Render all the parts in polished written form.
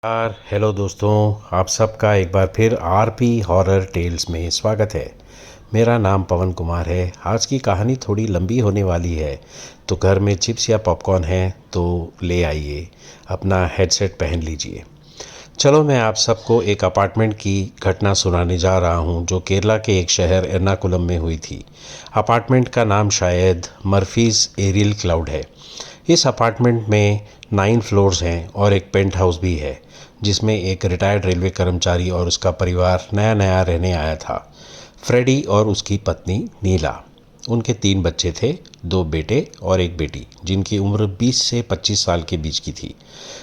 Hello दोस्तों। आप सबका एक बार फिर आरपी हॉरर टेल्स में स्वागत है। मेरा नाम पवन कुमार है। आज की कहानी थोड़ी लंबी होने वाली है, तो घर में चिप्स या पॉपकॉर्न है तो ले आइए, अपना हेडसेट पहन लीजिए। चलो मैं आप सबको एक अपार्टमेंट की घटना सुनाने जा रहा हूँ जो केरला के एक शहर एर्नाकुलम में हुई थी। अपार्टमेंट का नाम शायद मर्फीज एरियल क्लाउड है। इस अपार्टमेंट में 9 फ्लोर्स हैं और एक पेंट हाउस भी है जिसमें एक रिटायर्ड रेलवे कर्मचारी और उसका परिवार नया नया रहने आया था। फ्रेडी और उसकी पत्नी नीला। उनके 3 बच्चे थे, 2 बेटे और एक बेटी, जिनकी उम्र 20 से 25 साल के बीच की थी।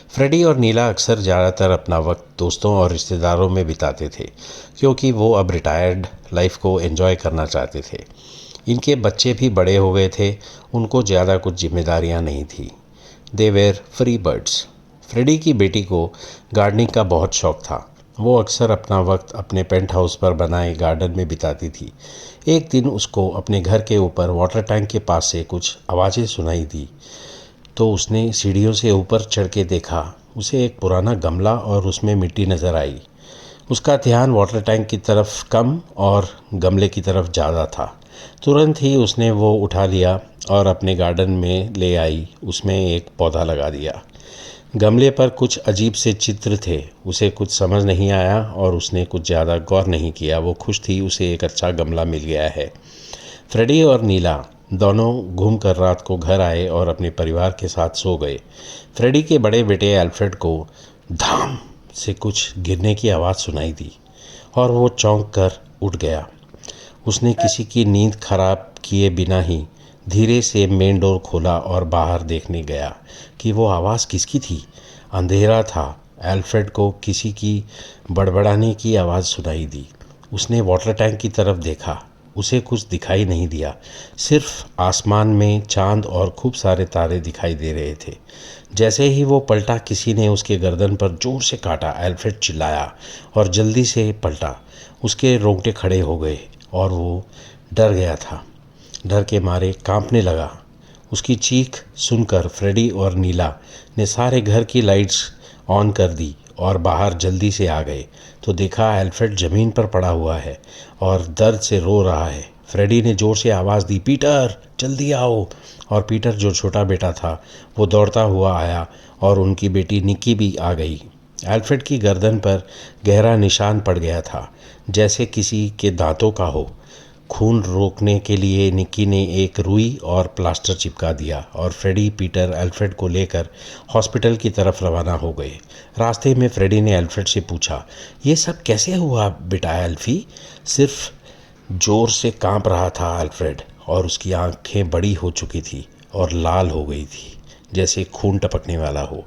फ्रेडी और नीला अक्सर ज़्यादातर अपना वक्त दोस्तों और रिश्तेदारों में बिताते थे, क्योंकि वो अब रिटायर्ड लाइफ को एंजॉय करना चाहते थे। इनके बच्चे भी बड़े हो गए थे, उनको ज़्यादा कुछ जिम्मेदारियां नहीं थी। They were free birds. Freddie की बेटी को गार्डनिंग का बहुत शौक था। वो अक्सर अपना वक्त अपने पेंट हाउस पर बनाए गार्डन में बिताती थी। एक दिन उसको अपने घर के ऊपर वाटर टैंक के पास से कुछ आवाज़ें सुनाई दी, तो उसने सीढ़ियों से ऊपर चढ़ के देखा। उसे एक पुराना गमला और उसमें मिट्टी नज़र आई। उसका ध्यान वाटर टैंक की तरफ कम और गमले की तरफ ज़्यादा था। तुरंत ही उसने वो उठा लिया और अपने गार्डन में ले आई। उसमें एक पौधा लगा दिया। गमले पर कुछ अजीब से चित्र थे। उसे कुछ समझ नहीं आया और उसने कुछ ज़्यादा गौर नहीं किया। वो खुश थी, उसे एक अच्छा गमला मिल गया है। फ्रेडी और नीला दोनों घूमकर रात को घर आए और अपने परिवार के साथ सो गए। फ्रेडी के बड़े बेटे अल्फ्रेड को धाम से कुछ गिरने की आवाज़ सुनाई दी और वो चौंक कर उठ गया। उसने किसी की नींद खराब किए बिना ही धीरे से मेन डोर खोला और बाहर देखने गया कि वो आवाज़ किसकी थी। अंधेरा था। अल्फ्रेड को किसी की बड़बड़ाने की आवाज़ सुनाई दी। उसने वाटर टैंक की तरफ देखा। उसे कुछ दिखाई नहीं दिया, सिर्फ आसमान में चांद और खूब सारे तारे दिखाई दे रहे थे। जैसे ही वो पलटा, किसी ने उसके गर्दन पर जोर से काटा। अल्फ्रेड चिल्लाया और जल्दी से पलटा। उसके रोंगटे खड़े हो गए और वो डर गया था। डर के मारे कांपने लगा। उसकी चीख सुनकर फ्रेडी और नीला ने सारे घर की लाइट्स ऑन कर दी और बाहर जल्दी से आ गए तो देखा अल्फ्रेड ज़मीन पर पड़ा हुआ है और दर्द से रो रहा है। फ्रेडी ने ज़ोर से आवाज़ दी, पीटर जल्दी आओ। और पीटर, जो छोटा बेटा था, वो दौड़ता हुआ आया और उनकी बेटी निक्की भी आ गई। अल्फ्रेड की गर्दन पर गहरा निशान पड़ गया था, जैसे किसी के दांतों का हो। खून रोकने के लिए निक्की ने एक रुई और प्लास्टर चिपका दिया और फ्रेडी, पीटर अल्फ्रेड को लेकर हॉस्पिटल की तरफ रवाना हो गए। रास्ते में फ्रेडी ने अल्फ्रेड से पूछा, ये सब कैसे हुआ बेटा अल्फी? सिर्फ ज़ोर से कांप रहा था अल्फ्रेड, और उसकी आंखें बड़ी हो चुकी थी और लाल हो गई थी, जैसे खून टपकने वाला हो।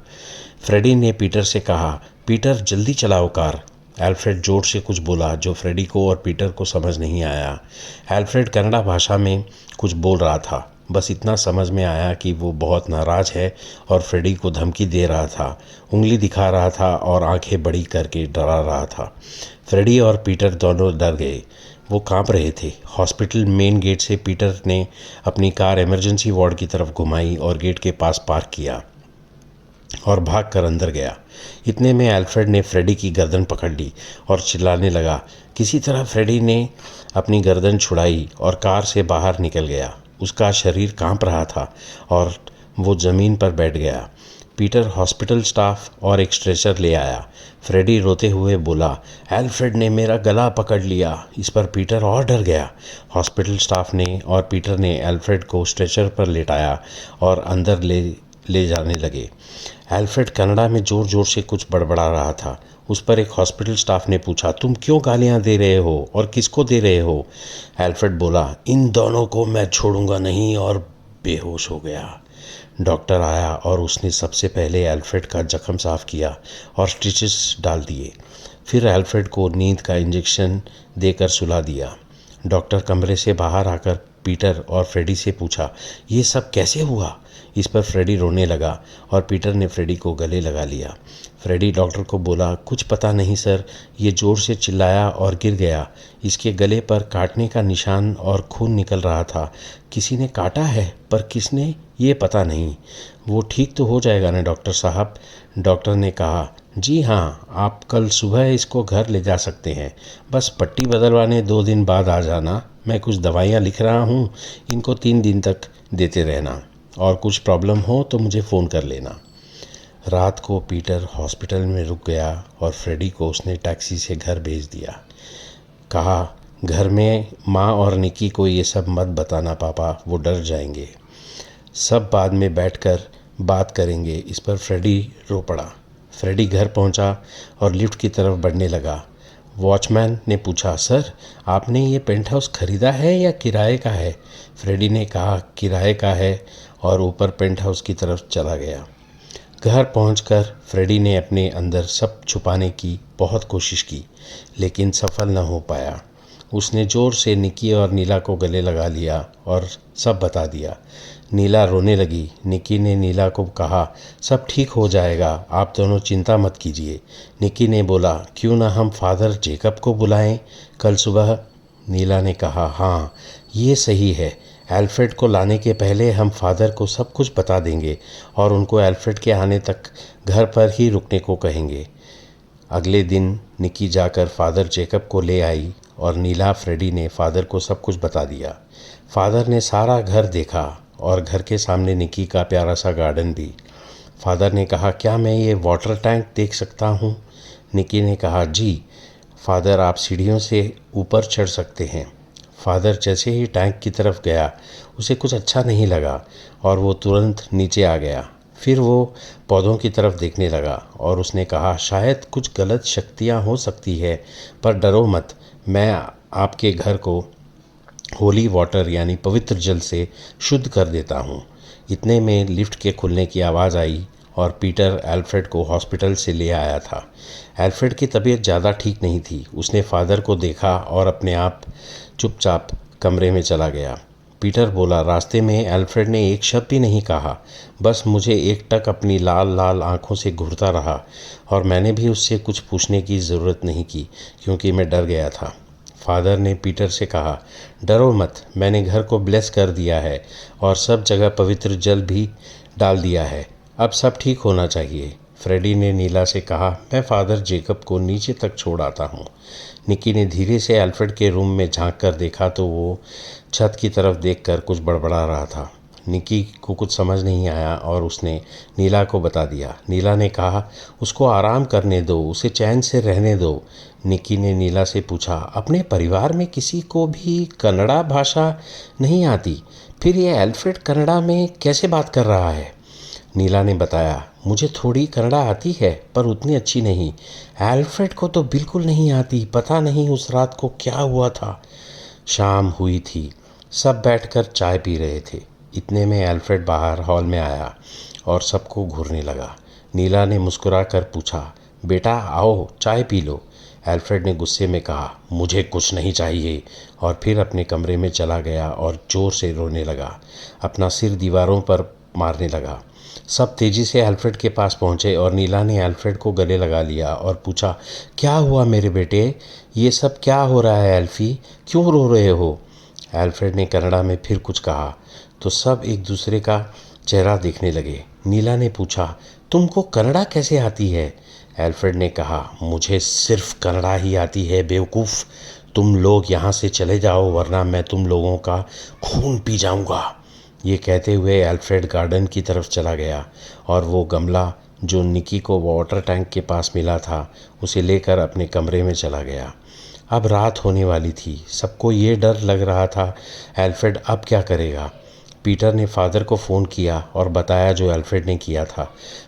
फ्रेडी ने पीटर से कहा, पीटर जल्दी चलाओ कार। अल्फ्रेड जोर से कुछ बोला जो फ्रेडी को और पीटर को समझ नहीं आया। अल्फ्रेड कन्नड़ा भाषा में कुछ बोल रहा था। बस इतना समझ में आया कि वो बहुत नाराज़ है और फ्रेडी को धमकी दे रहा था, उंगली दिखा रहा था और आंखें बड़ी करके डरा रहा था। फ्रेडी और पीटर दोनों डर गए। वो कांप रहे थे। हॉस्पिटल मेन गेट से पीटर ने अपनी कार इमरजेंसी वार्ड की तरफ घुमाई और गेट के पास पार्क किया और भागकर अंदर गया। इतने में अल्फ्रेड ने फ्रेडी की गर्दन पकड़ ली और चिल्लाने लगा। किसी तरह फ्रेडी ने अपनी गर्दन छुड़ाई और कार से बाहर निकल गया। उसका शरीर कांप रहा था और वो ज़मीन पर बैठ गया। पीटर हॉस्पिटल स्टाफ और एक स्ट्रेचर ले आया। फ्रेडी रोते हुए बोला, अल्फ्रेड ने मेरा गला पकड़ लिया। इस पर पीटर और डर गया। हॉस्पिटल स्टाफ ने और पीटर ने अल्फ्रेड को स्ट्रेचर पर लेटाया और अंदर ले जाने लगे। अल्फ्रेड कनाडा में ज़ोर ज़ोर से कुछ बड़बड़ा रहा था। उस पर एक हॉस्पिटल स्टाफ ने पूछा, तुम क्यों गालियां दे रहे हो और किसको दे रहे हो? अल्फ्रेड बोला, इन दोनों को मैं छोड़ूंगा नहीं, और बेहोश हो गया। डॉक्टर आया और उसने सबसे पहले अल्फ्रेड का जख्म साफ किया और स्टिचेस डाल दिए। फिर अल्फ्रेड को नींद का इंजेक्शन देकर सुला दिया। डॉक्टर कमरे से बाहर आकर पीटर और फ्रेडी से पूछा, ये सब कैसे हुआ? इस पर फ्रेडी रोने लगा और पीटर ने फ्रेडी को गले लगा लिया। फ्रेडी डॉक्टर को बोला, कुछ पता नहीं सर, ये ज़ोर से चिल्लाया और गिर गया। इसके गले पर काटने का निशान और खून निकल रहा था। किसी ने काटा है, पर किसने ये पता नहीं। वो ठीक तो हो जाएगा ना डॉक्टर साहब? डॉक्टर ने कहा, जी हाँ, आप कल सुबह इसको घर ले जा सकते हैं। बस पट्टी बदलवाने 2 दिन बाद आ जाना। मैं कुछ दवाइयाँ लिख रहा हूँ, इनको 3 दिन तक देते रहना, और कुछ प्रॉब्लम हो तो मुझे फ़ोन कर लेना। रात को पीटर हॉस्पिटल में रुक गया और फ्रेडी को उसने टैक्सी से घर भेज दिया। कहा, घर में माँ और निकी को ये सब मत बताना पापा, वो डर जाएंगे। सब बाद में बैठकर बात करेंगे। इस पर फ्रेडी रो पड़ा। फ्रेडी घर पहुंचा और लिफ्ट की तरफ बढ़ने लगा। वॉचमैन ने पूछा, सर आपने ये पेंट हाउस ख़रीदा है या किराए का है? फ्रेडी ने कहा, किराए का है, और ऊपर पेंट हाउस की तरफ चला गया। घर पहुंचकर फ्रेडी ने अपने अंदर सब छुपाने की बहुत कोशिश की, लेकिन सफल न हो पाया। उसने ज़ोर से निकी और नीला को गले लगा लिया और सब बता दिया। नीला रोने लगी। निकी ने नीला को कहा, सब ठीक हो जाएगा, आप दोनों चिंता मत कीजिए। निकी ने बोला, क्यों ना हम फादर जेकब को बुलाएं कल सुबह? नीला ने कहा, हाँ ये सही है। एल्फ्रेड को लाने के पहले हम फादर को सब कुछ बता देंगे और उनको एल्फ्रेड के आने तक घर पर ही रुकने को कहेंगे। अगले दिन निकी जाकर फादर जेकब को ले आई और नीला फ्रेडी ने फादर को सब कुछ बता दिया। फादर ने सारा घर देखा और घर के सामने निकी का प्यारा सा गार्डन भी। फादर ने कहा, क्या मैं ये वाटर टैंक देख सकता हूँ? निकी ने कहा, जी फादर, आप सीढ़ियों से ऊपर चढ़ सकते हैं। फादर जैसे ही टैंक की तरफ गया, उसे कुछ अच्छा नहीं लगा और वो तुरंत नीचे आ गया। फिर वो पौधों की तरफ देखने लगा और उसने कहा, शायद कुछ गलत शक्तियाँ हो सकती है, पर डरो मत, मैं आपके घर को होली वाटर यानी पवित्र जल से शुद्ध कर देता हूँ। इतने में लिफ्ट के खुलने की आवाज़ आई और पीटर एल्फ्रेड को हॉस्पिटल से ले आया था। एल्फ्रेड की तबीयत ज़्यादा ठीक नहीं थी। उसने फादर को देखा और अपने आप चुपचाप कमरे में चला गया। पीटर बोला, रास्ते में एल्फ्रेड ने एक शब्द भी नहीं कहा, बस मुझे एकटक अपनी लाल लाल आंखों से घूरता रहा, और मैंने भी उससे कुछ पूछने की ज़रूरत नहीं की क्योंकि मैं डर गया था। फादर ने पीटर से कहा, डरो मत, मैंने घर को ब्लेस कर दिया है और सब जगह पवित्र जल भी डाल दिया है, अब सब ठीक होना चाहिए। फ्रेडी ने नीला से कहा, मैं फादर जेकब को नीचे तक छोड़ आता हूँ। निकी ने धीरे से एल्फ्रेड के रूम में झांक कर देखा तो वो छत की तरफ देखकर कुछ बड़बड़ा रहा था। निकी को कुछ समझ नहीं आया और उसने नीला को बता दिया। नीला ने कहा, उसको आराम करने दो, उसे चैन से रहने दो। निकी ने नीला से पूछा, अपने परिवार में किसी को भी कन्नड़ा भाषा नहीं आती? फिर ये एल्फ्रेड कन्नड़ा में कैसे बात कर रहा है? नीला ने बताया, मुझे थोड़ी कन्नड़ा आती है पर उतनी अच्छी नहीं। एल्फ्रेड को तो बिल्कुल नहीं आती। पता नहीं उस रात को क्या हुआ था। शाम हुई थी। सब बैठकर चाय पी रहे थे। इतने में एल्फ्रेड बाहर हॉल में आया और सबको घूरने लगा। नीला ने मुस्कुराकर पूछा, बेटा आओ चाय पी लो। एल्फ्रेड ने गुस्से में कहा, मुझे कुछ नहीं चाहिए, और फिर अपने कमरे में चला गया और ज़ोर से रोने लगा। अपना सिर दीवारों पर मारने लगा। सब तेज़ी से एल्फ्रेड के पास पहुँचे और नीला ने एल्फ्रेड को गले लगा लिया और पूछा, क्या हुआ मेरे बेटे? ये सब क्या हो रहा है एल्फी? क्यों रो रहे हो? एल्फ्रेड ने कन्नड़ा में फिर कुछ कहा तो सब एक दूसरे का चेहरा देखने लगे। नीला ने पूछा, तुमको कन्नड़ा कैसे आती है? एल्फ्रेड ने कहा, मुझे सिर्फ कन्नड़ा ही आती है बेवकूफ़। तुम लोग यहाँ से चले जाओ वरना मैं तुम लोगों का खून पी जाऊँगा। ये कहते हुए एल्फ्रेड गार्डन की तरफ चला गया और वो गमला जो निकी को वाटर टैंक के पास मिला था उसे लेकर अपने कमरे में चला गया। अब रात होने वाली थी। सबको ये डर लग रहा था, एल्फ्रेड अब क्या करेगा? पीटर ने फादर को फ़ोन किया और बताया जो एल्फ्रेड ने किया था।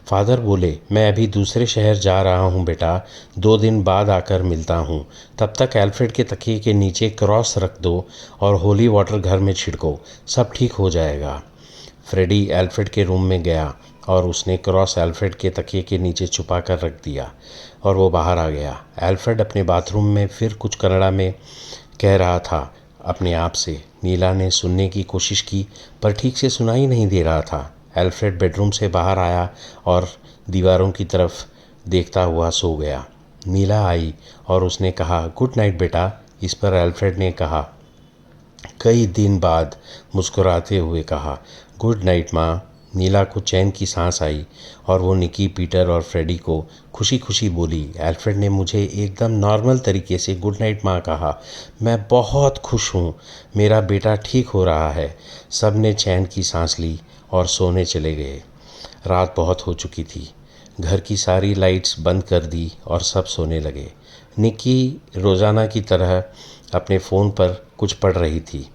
फादर बोले, मैं अभी दूसरे शहर जा रहा हूँ बेटा, 2 दिन बाद आकर मिलता हूँ। तब तक एल्फ्रेड के तकिए के नीचे क्रॉस रख दो और होली वाटर घर में छिड़को, सब ठीक हो जाएगा। फ्रेडी एल्फ्रेड के रूम में गया और उसने क्रॉस एल्फ्रेड के तकिए के नीचे छुपा कर रख दिया और वो बाहर आ गया। एल्फ्रेड अपने बाथरूम में फिर कुछ कन्नड़ा में कह रहा था अपने आप से। नीला ने सुनने की कोशिश की पर ठीक से सुनाई नहीं दे रहा था। एल्फ्रेड बेडरूम से बाहर आया और दीवारों की तरफ देखता हुआ सो गया। नीला आई और उसने कहा, गुड नाइट बेटा। इस पर एल्फ्रेड ने कई दिन बाद मुस्कुराते हुए कहा, गुड नाइट माँ। नीला को चैन की सांस आई और वो निकी, पीटर और फ्रेडी को खुशी खुशी बोली। एल्फ्रेड ने मुझे एकदम नॉर्मल तरीके से गुड नाइट माँ कहा। मैं बहुत खुश हूँ, मेरा बेटा ठीक हो रहा है। सब ने चैन की सांस ली और सोने चले गए। रात बहुत हो चुकी थी। घर की सारी लाइट्स बंद कर दी और सब सोने लगे। निकी रोज़ाना की तरह अपने फ़ोन पर कुछ पढ़ रही थी।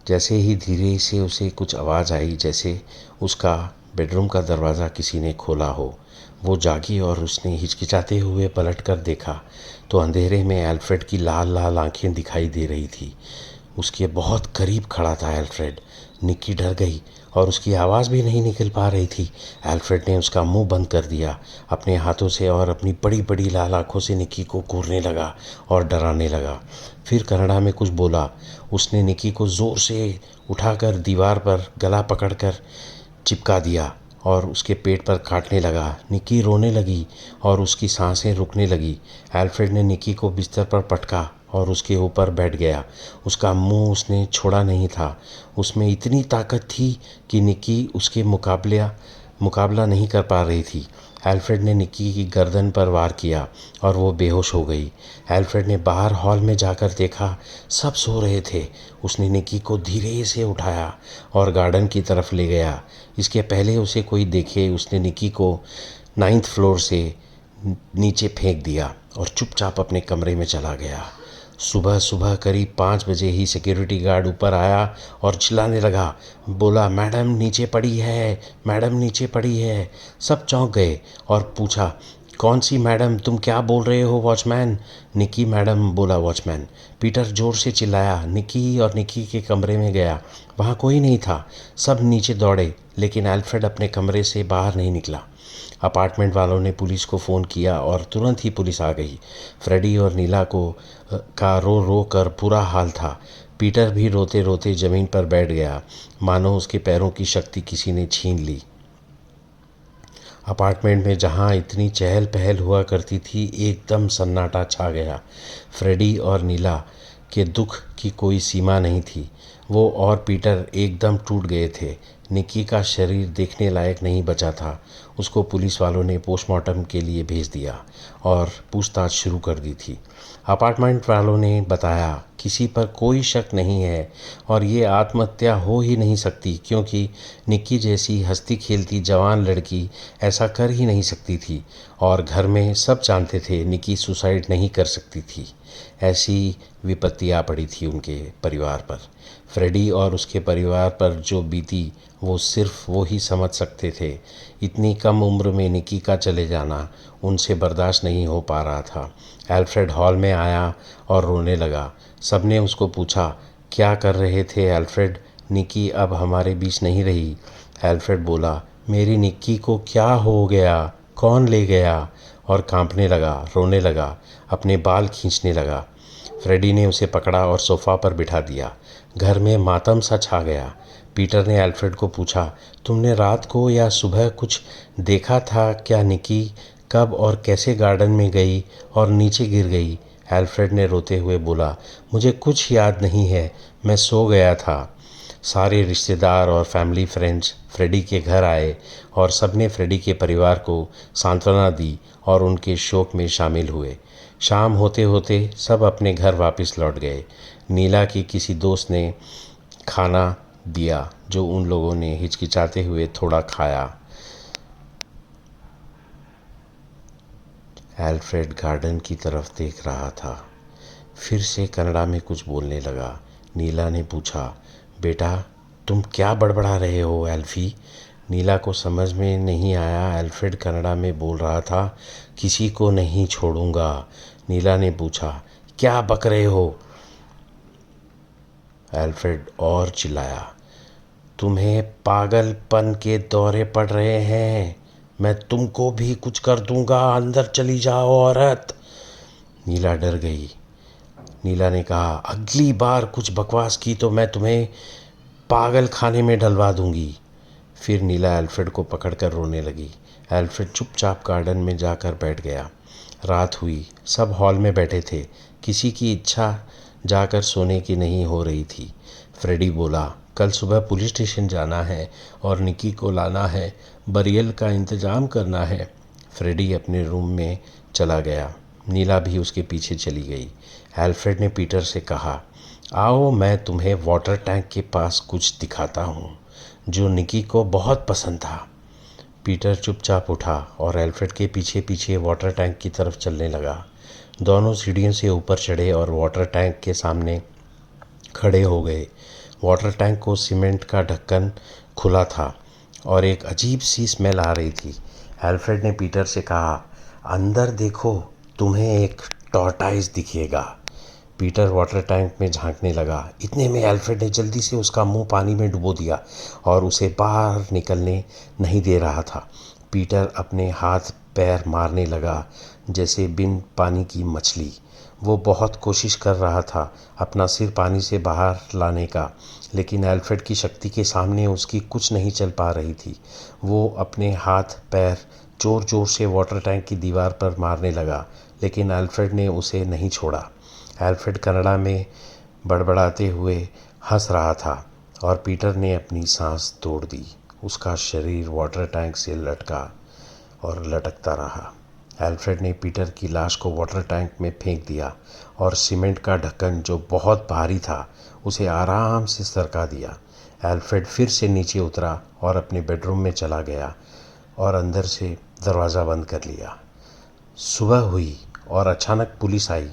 जैसे ही धीरे से उसे कुछ आवाज़ आई, जैसे उसका बेडरूम का दरवाज़ा किसी ने खोला हो। वो जागी और उसने हिचकिचाते हुए पलट कर देखा तो अंधेरे में एल्फ्रेड की लाल लाल आंखें दिखाई दे रही थी। उसके बहुत करीब खड़ा था एल्फ्रेड। निक्की डर गई और उसकी आवाज़ भी नहीं निकल पा रही थी। एल्फ्रेड ने उसका मुंह बंद कर दिया अपने हाथों से और अपनी बड़ी बड़ी लाल आंखों से निक्की को घूरने लगा और डराने लगा। फिर कनाडा में कुछ बोला। उसने निक्की को ज़ोर से उठाकर दीवार पर गला पकड़कर चिपका दिया और उसके पेट पर काटने लगा। निक्की रोने लगी और उसकी सांसें रुकने लगी। एल्फ्रेड ने निक्की को बिस्तर पर पटका और उसके ऊपर बैठ गया। उसका मुंह उसने छोड़ा नहीं था। उसमें इतनी ताकत थी कि निक्की उसके मुकाबला नहीं कर पा रही थी। एल्फ्रेड ने निक्की की गर्दन पर वार किया और वो बेहोश हो गई। एल्फ्रेड ने बाहर हॉल में जाकर देखा, सब सो रहे थे। उसने निक्की को धीरे से उठाया और गार्डन की तरफ ले गया। इसके पहले उसे कोई देखे, उसने निक्की को 9th फ्लोर से नीचे फेंक दिया और चुपचाप अपने कमरे में चला गया। सुबह सुबह करीब 5 बजे ही सिक्योरिटी गार्ड ऊपर आया और चिल्लाने लगा, बोला, मैडम नीचे पड़ी है, मैडम नीचे पड़ी है। सब चौंक गए और पूछा, कौन सी मैडम, तुम क्या बोल रहे हो वॉचमैन? निक्की मैडम, बोला वॉचमैन। पीटर जोर से चिल्लाया। निक्की और निक्की के कमरे में गया। वहाँ कोई नहीं था। सब नीचे दौड़े लेकिन एल्फ्रेड अपने कमरे से बाहर नहीं निकला। अपार्टमेंट वालों ने पुलिस को फ़ोन किया और तुरंत ही पुलिस आ गई। फ्रेडी और नीला का रो रो कर बुरा हाल था। पीटर भी रोते रोते ज़मीन पर बैठ गया, मानो उसके पैरों की शक्ति किसी ने छीन ली। अपार्टमेंट में जहाँ इतनी चहल पहल हुआ करती थी, एकदम सन्नाटा छा गया। फ्रेडी और नीला के दुख की कोई सीमा नहीं थी। वो और पीटर एकदम टूट गए थे। निक्की का शरीर देखने लायक नहीं बचा था। उसको पुलिस वालों ने पोस्टमार्टम के लिए भेज दिया और पूछताछ शुरू कर दी थी। अपार्टमेंट वालों ने बताया, किसी पर कोई शक नहीं है और ये आत्महत्या हो ही नहीं सकती, क्योंकि निक्की जैसी हंसती खेलती जवान लड़की ऐसा कर ही नहीं सकती थी और घर में सब जानते थे निक्की सुसाइड नहीं कर सकती थी। ऐसी विपत्ति आ पड़ी थी उनके परिवार पर। फ्रेडी और उसके परिवार पर जो बीती वो सिर्फ वो ही समझ सकते थे। इतनी कम उम्र में निक्की का चले जाना उनसे बर्दाश्त नहीं हो पा रहा था। एल्फ्रेड हॉल में आया और रोने लगा। सबने उसको पूछा, क्या कर रहे थे एल्फ्रेड? निक्की अब हमारे बीच नहीं रही। एल्फ्रेड बोला, मेरी निक्की को क्या हो गया, कौन ले गया? और कांपने लगा, रोने लगा, अपने बाल खींचने लगा। फ्रेडी ने उसे पकड़ा और सोफ़ा पर बिठा दिया। घर में मातम सा छा गया। पीटर ने एल्फ्रेड को पूछा, तुमने रात को या सुबह कुछ देखा था क्या? निक्की कब और कैसे गार्डन में गई और नीचे गिर गई? एल्फ्रेड ने रोते हुए बोला, मुझे कुछ याद नहीं है, मैं सो गया था। सारे रिश्तेदार और फैमिली फ्रेंड्स फ्रेडी के घर आए और सबने फ्रेडी के परिवार को सांत्वना दी और उनके शोक में शामिल हुए। शाम होते होते सब अपने घर वापस लौट गए। नीला की किसी दोस्त ने खाना दिया जो उन लोगों ने हिचकिचाते हुए थोड़ा खाया। एल्फ्रेड गार्डन की तरफ देख रहा था। फिर से कनाडा में कुछ बोलने लगा। नीला ने पूछा, बेटा तुम क्या बड़बड़ा रहे हो एल्फी? नीला को समझ में नहीं आया। एल्फ्रेड कनाडा में बोल रहा था, किसी को नहीं छोड़ूंगा। नीला ने पूछा, क्या बक रहे हो? एल्फ्रेड और चिल्लाया, तुम्हें पागलपन के दौरे पड़ रहे हैं, मैं तुमको भी कुछ कर दूंगा, अंदर चली जाओ औरत। नीला डर गई। नीला ने कहा, अगली बार कुछ बकवास की तो मैं तुम्हें पागल खाने में डलवा दूंगी। फिर नीला एल्फ्रेड को पकड़कर रोने लगी। एल्फ्रेड चुपचाप गार्डन में जाकर बैठ गया। रात हुई। सब हॉल में बैठे थे। किसी की इच्छा जाकर सोने की नहीं हो रही थी। फ्रेडी बोला, कल सुबह पुलिस स्टेशन जाना है और निकी को लाना है, बरियल का इंतज़ाम करना है। फ्रेडी अपने रूम में चला गया। नीला भी उसके पीछे चली गई। एल्फ्रेड ने पीटर से कहा, आओ मैं तुम्हें वाटर टैंक के पास कुछ दिखाता हूँ जो निकी को बहुत पसंद था। पीटर चुपचाप उठा और एल्फ्रेड के पीछे पीछे वाटर टैंक की तरफ चलने लगा। दोनों सीढ़ियों से ऊपर चढ़े और वाटर टैंक के सामने खड़े हो गए। वाटर टैंक को सीमेंट का ढक्कन खुला था और एक अजीब सी स्मेल आ रही थी। एल्फ्रेड ने पीटर से कहा, अंदर देखो, तुम्हें एक टॉर्टाइस दिखेगा। पीटर वाटर टैंक में झांकने लगा। इतने में एल्फ्रेड ने जल्दी से उसका मुंह पानी में डुबो दिया और उसे बाहर निकलने नहीं दे रहा था। पीटर अपने हाथ पैर मारने लगा जैसे बिन पानी की मछली। वो बहुत कोशिश कर रहा था अपना सिर पानी से बाहर लाने का, लेकिन एल्फ्रेड की शक्ति के सामने उसकी कुछ नहीं चल पा रही थी। वो अपने हाथ पैर जोर जोर से वाटर टैंक की दीवार पर मारने लगा, लेकिन एल्फ्रेड ने उसे नहीं छोड़ा। एल्फ्रेड कनाडा में बड़बड़ाते हुए हंस रहा था और पीटर ने अपनी सांस तोड़ दी। उसका शरीर वाटर टैंक से लटका और लटकता रहा। एल्फ्रेड ने पीटर की लाश को वाटर टैंक में फेंक दिया और सीमेंट का ढक्कन जो बहुत भारी था उसे आराम से सरका दिया। एल्फ्रेड फिर से नीचे उतरा और अपने बेडरूम में चला गया और अंदर से दरवाज़ा बंद कर लिया। सुबह हुई और अचानक पुलिस आई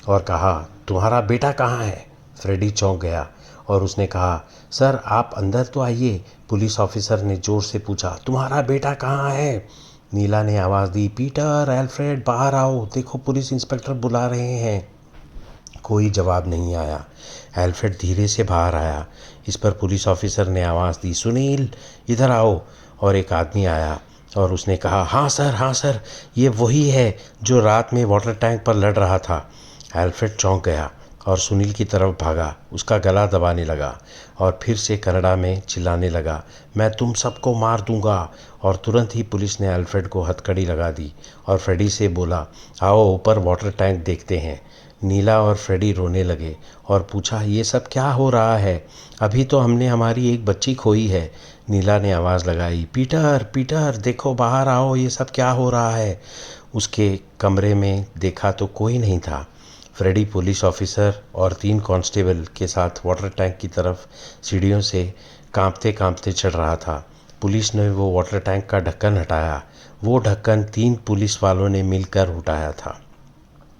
और कहा, तुम्हारा बेटा कहाँ है? फ्रेडी चौंक गया और उसने कहा, सर आप अंदर तो आइए। पुलिस ऑफिसर ने ज़ोर से पूछा, तुम्हारा बेटा कहाँ है? नीला ने आवाज़ दी, पीटर, एल्फ्रेड बाहर आओ, देखो पुलिस इंस्पेक्टर बुला रहे हैं। कोई जवाब नहीं आया। एल्फ्रेड धीरे से बाहर आया। इस पर पुलिस ऑफिसर ने आवाज़ दी, सुनील इधर आओ। और एक आदमी आया और उसने कहा, हाँ सर, ये वही है जो रात में वाटर टैंक पर लड़ रहा था। एल्फ्रेड चौंक गया और सुनील की तरफ भागा, उसका गला दबाने लगा और फिर से कनाडा में चिल्लाने लगा, मैं तुम सबको मार दूंगा। और तुरंत ही पुलिस ने एल्फ्रेड को हथकड़ी लगा दी और फ्रेडी से बोला, आओ ऊपर वाटर टैंक देखते हैं। नीला और फ्रेडी रोने लगे और पूछा, ये सब क्या हो रहा है? अभी तो हमने हमारी एक बच्ची खोई है। नीला ने आवाज़ लगाई, पीटर देखो बाहर आओ, ये सब क्या हो रहा है? उसके कमरे में देखा तो कोई नहीं था। फ्रेडी पुलिस ऑफिसर और 3 कांस्टेबल के साथ वाटर टैंक की तरफ सीढ़ियों से कांपते कांपते चढ़ रहा था। पुलिस ने वो वाटर टैंक का ढक्कन हटाया। वो ढक्कन 3 पुलिस वालों ने मिलकर उठाया था,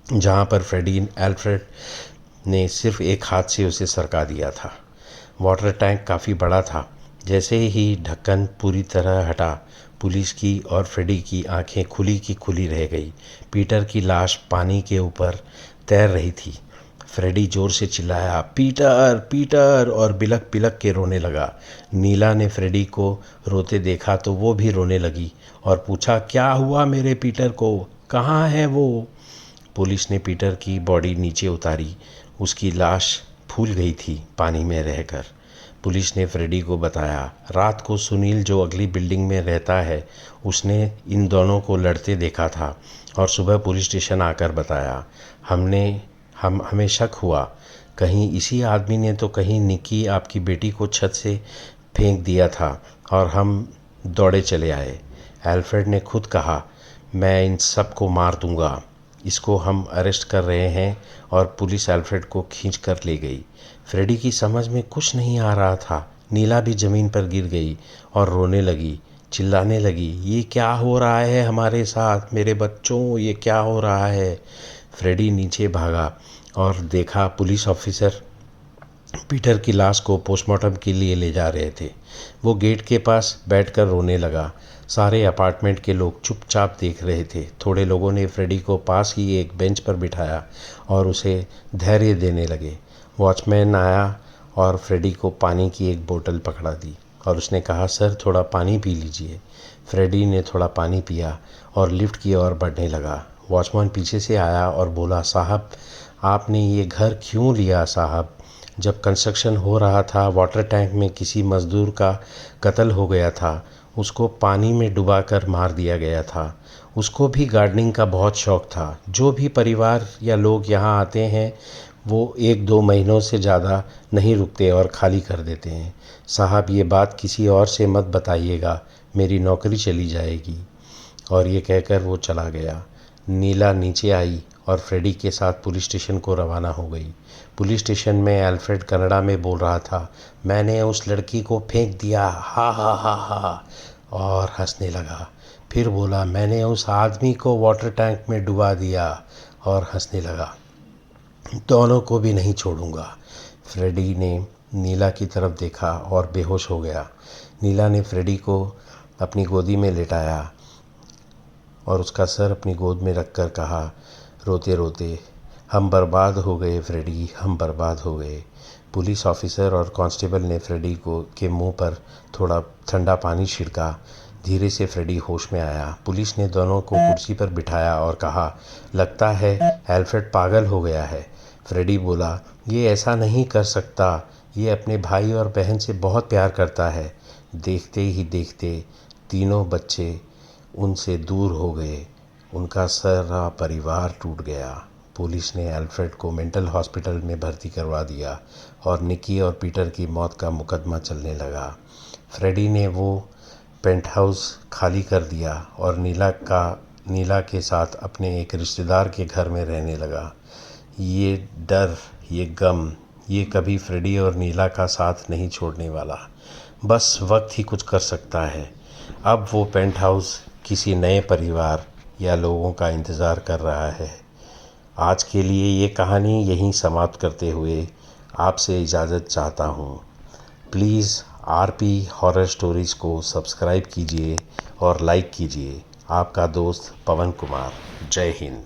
जहाँ पर फ्रेडी एल्फ्रेड ने सिर्फ एक हाथ से उसे सरका दिया था। वाटर टैंक काफ़ी बड़ा था। जैसे ही ढक्कन पूरी तरह हटा, पुलिस की और फ्रेडी की आंखें खुली की खुली रह गई। पीटर की लाश पानी के ऊपर तैर रही थी। फ्रेडी जोर से चिल्लाया, पीटर और बिलक बिलक के रोने लगा। नीला ने फ्रेडी को रोते देखा तो वो भी रोने लगी और पूछा, क्या हुआ मेरे पीटर को? कहाँ है वो? पुलिस ने पीटर की बॉडी नीचे उतारी। उसकी लाश फूल गई थी पानी में रहकर। पुलिस ने फ्रेडी को बताया, रात को सुनील जो अगली बिल्डिंग में रहता है, उसने इन दोनों को लड़ते देखा था और सुबह पुलिस स्टेशन आकर बताया। हमें शक हुआ, कहीं इसी आदमी ने तो कहीं निकी आपकी बेटी को छत से फेंक दिया था और हम दौड़े चले आए। एल्फ्रेड ने खुद कहा, मैं इन सब को मार दूंगा। इसको हम अरेस्ट कर रहे हैं। और पुलिस एल्फ्रेड को खींच कर ले गई। फ्रेडी की समझ में कुछ नहीं आ रहा था। नीला भी ज़मीन पर गिर गई और रोने लगी, चिल्लाने लगी, ये क्या हो रहा है हमारे साथ? मेरे बच्चों, ये क्या हो रहा है? फ्रेडी नीचे भागा और देखा पुलिस ऑफिसर पीटर की लाश को पोस्टमार्टम के लिए ले जा रहे थे। वो गेट के पास बैठकर रोने लगा। सारे अपार्टमेंट के लोग चुपचाप देख रहे थे। थोड़े लोगों ने फ्रेडी को पास ही एक बेंच पर बिठाया और उसे धैर्य देने लगे। वॉचमैन आया और फ्रेडी को पानी की एक बोतल पकड़ा दी और उसने कहा, सर थोड़ा पानी पी लीजिए। फ्रेडी ने थोड़ा पानी पिया और लिफ्ट की ओर बढ़ने लगा। वॉचमैन पीछे से आया और बोला, साहब आपने ये घर क्यों लिया साहब? जब कंस्ट्रक्शन हो रहा था वाटर टैंक में किसी मज़दूर का कत्ल हो गया था। उसको पानी में डुबाकर मार दिया गया था। उसको भी गार्डनिंग का बहुत शौक़ था। जो भी परिवार या लोग यहाँ आते हैं वो 1-2 महीनों से ज़्यादा नहीं रुकते और खाली कर देते हैं। साहब ये बात किसी और से मत बताइएगा, मेरी नौकरी चली जाएगी। और ये कहकर वो चला गया। नीला नीचे आई और फ्रेडी के साथ पुलिस स्टेशन को रवाना हो गई। पुलिस स्टेशन में अल्फ्रेड कनाडा में बोल रहा था, मैंने उस लड़की को फेंक दिया, हा हा हा हा, और हंसने लगा। फिर बोला, मैंने उस आदमी को वाटर टैंक में डुबा दिया, और हंसने लगा। दोनों को भी नहीं छोड़ूंगा। फ्रेडी ने नीला की तरफ देखा और बेहोश हो गया। नीला ने फ्रेडी को अपनी गोदी में लेटाया और उसका सर अपनी गोद में रखकर कहा रोते रोते, हम बर्बाद हो गए फ्रेडी, हम बर्बाद हो गए। पुलिस ऑफिसर और कांस्टेबल ने फ्रेडी को के मुंह पर थोड़ा ठंडा पानी छिड़का। धीरे से फ्रेडी होश में आया। पुलिस ने दोनों को कुर्सी पर बिठाया और कहा, लगता है अल्फ्रेड पागल हो गया है। फ्रेडी बोला, ये ऐसा नहीं कर सकता, ये अपने भाई और बहन से बहुत प्यार करता है। देखते ही देखते तीनों बच्चे उनसे दूर हो गए। उनका सारा परिवार टूट गया। पुलिस ने अल्फ्रेड को मेंटल हॉस्पिटल में भर्ती करवा दिया और निकी और पीटर की मौत का मुकदमा चलने लगा। फ्रेडी ने वो पेंट हाउस खाली कर दिया और नीला के साथ अपने एक रिश्तेदार के घर में रहने लगा। ये डर, ये गम, ये कभी फ्रेडी और नीला का साथ नहीं छोड़ने वाला। बस वक्त ही कुछ कर सकता है। अब वो पेंट हाउस किसी नए परिवार या लोगों का इंतज़ार कर रहा है। आज के लिए ये कहानी यहीं समाप्त करते हुए आपसे इजाज़त चाहता हूँ। प्लीज़ आरपी हॉरर स्टोरीज़ को सब्सक्राइब कीजिए और लाइक कीजिए। आपका दोस्त पवन कुमार। जय हिंद।